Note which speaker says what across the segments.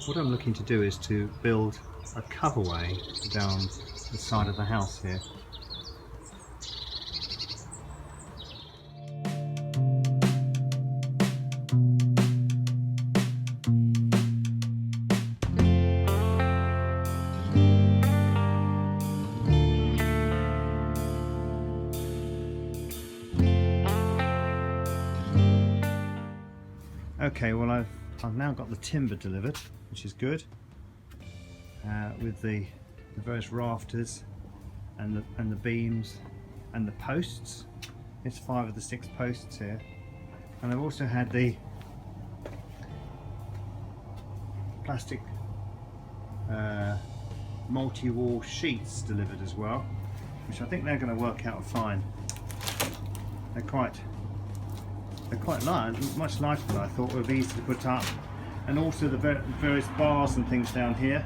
Speaker 1: what I'm looking to do is to build a coverway down the side of the house here. Okay, well I've now got the timber delivered, which is good, with the various rafters and the beams and the posts. It's 5 of the 6 posts here, and I've also had the plastic multi-wall sheets delivered as well, which I think they're going to work out fine. They're quite light, much lighter than I thought. Would be easy to put up, and also the various bars and things down here.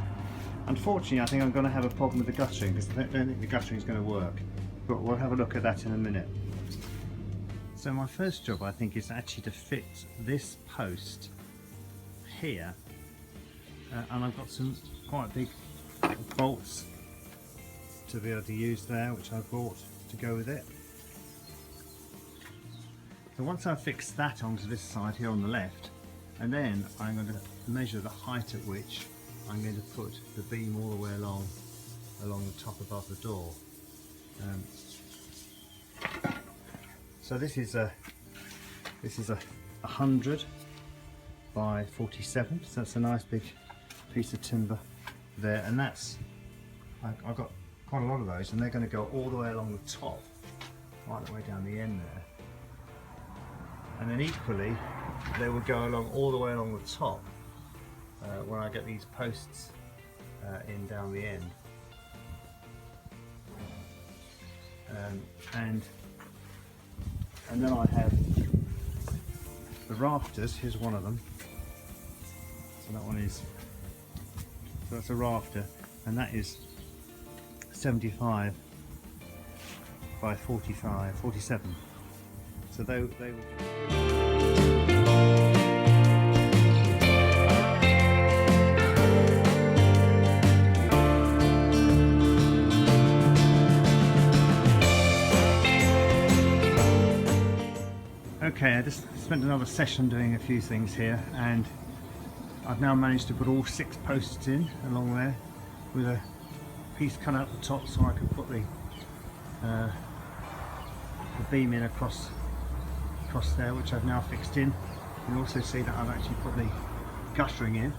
Speaker 1: Unfortunately, I think I'm going to have a problem with the guttering because I don't think the guttering is going to work, but we'll have a look at that in a minute. So my first job, I think, is actually to fit this post here, and I've got some quite big bolts to be able to use there, which I bought to go with it. So once I've fixed that onto this side here on the left, and then I'm going to measure the height at which I'm going to put the beam all the way along the top above the door. So this is a 100 by 47, so that's a nice big piece of timber there, and that's I've got quite a lot of those, and they're going to go all the way along the top, right the way down the end there. And then equally, they will go along all the way along the top when I get these posts in down the end. And then I have the rafters. Here's one of them. So that one is, so that's a rafter, and that is 75 by 47. So they will. Okay, I just spent another session doing a few things here, and I've now managed to put all 6 posts in along there with a piece cut out the top so I can put the beam in across there, which I've now fixed in. You can also see that I've actually put the guttering in,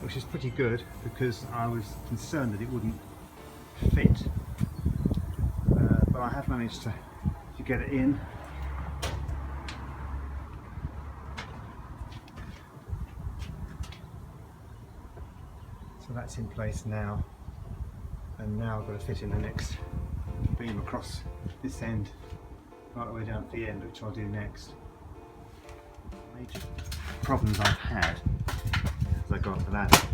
Speaker 1: which is pretty good because I was concerned that it wouldn't fit, but I have managed to get it in. So that's in place now, and now I've got to fit in the next beam across this end right the way down to the end, which I'll do next. Major problems I've had as I go up to that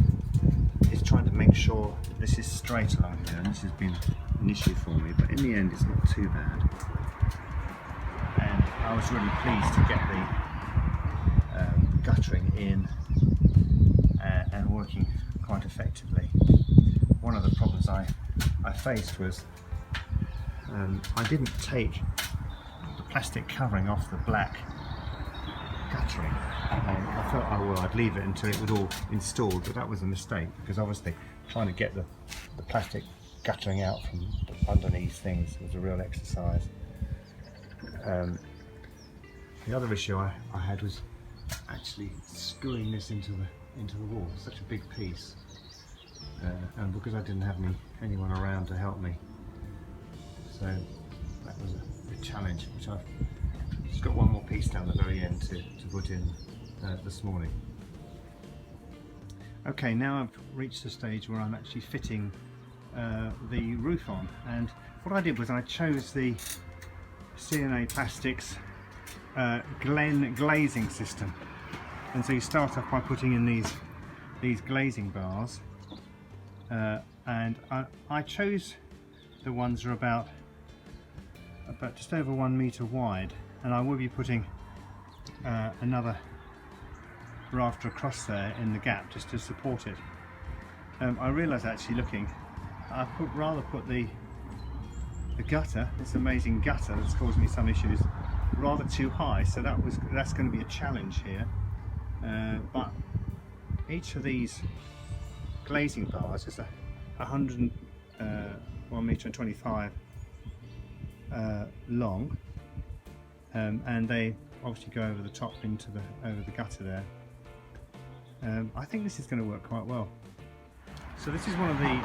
Speaker 1: is trying to make sure that this is straight along here, and this has been an issue for me, but in the end it's not too bad, and I was really pleased to get the guttering in and working quite effectively. One of the problems I faced was I didn't take the plastic covering off the black guttering. I thought, oh well, I'd leave it until it was all installed, but that was a mistake because obviously trying to get the plastic guttering out from underneath things was a real exercise. The other issue I had was actually screwing this into the wall. It's such a big piece, and because I didn't have anyone around to help me, so that was a challenge, which I've just got one more piece down the very end to put in this morning. Okay, now I've reached the stage where I'm actually fitting the roof on, and what I did was I chose the C&A Plastics Glen Glazing system. And so you start off by putting in these glazing bars, and I chose the ones that are about just over 1 metre wide, and I will be putting another rafter across there in the gap just to support it. I realised actually looking, I rather put the gutter, this amazing gutter that's caused me some issues, rather too high, so that's going to be a challenge here. But each of these glazing bars is a 1.25 metre long, and they obviously go over the top over the gutter there. I think this is going to work quite well. So this is one of the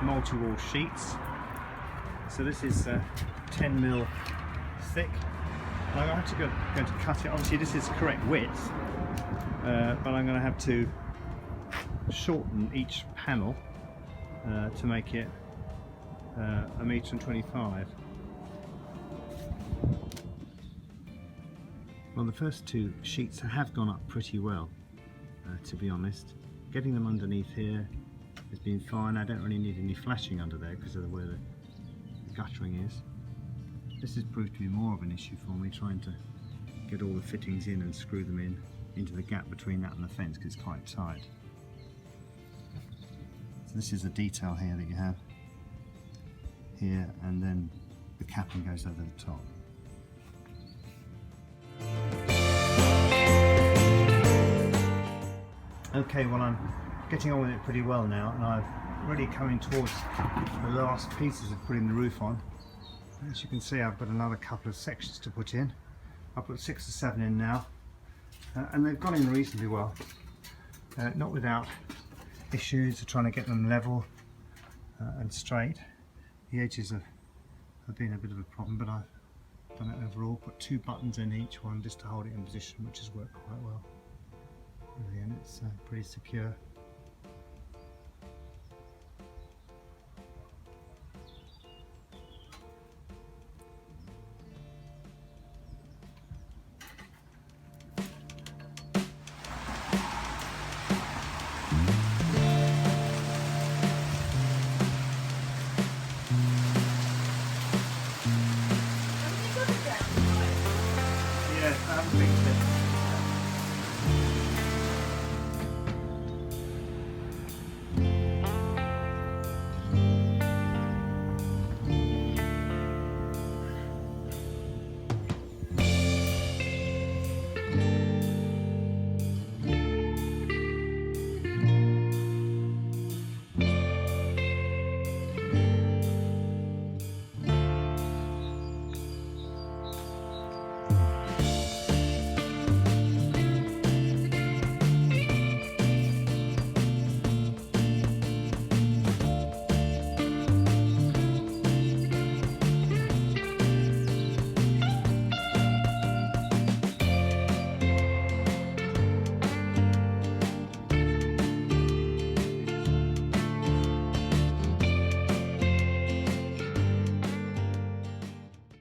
Speaker 1: multi-wall sheets. So this is 10mm thick. I'm going to cut it. Obviously this is the correct width, but I'm going to have to shorten each panel to make it 1.25 m. Well, the first two sheets have gone up pretty well, to be honest. Getting them underneath here has been fine. I don't really need any flashing under there because of the way the guttering is. This has proved to be more of an issue for me, trying to get all the fittings in and screw them into the gap between that and the fence, because it's quite tight. So this is the detail here that you have here, and then the capping goes over the top. Okay, well, I'm getting on with it pretty well now, and I'm really coming towards the last pieces of putting the roof on. As you can see, I've got another couple of sections to put in. I've put 6 or 7 in now, and they've gone in reasonably well, not without issues of trying to get them level and straight. The edges have been a bit of a problem, but I've done it overall. Put 2 buttons in each one just to hold it in position, which has worked quite well. In the end, it's pretty secure.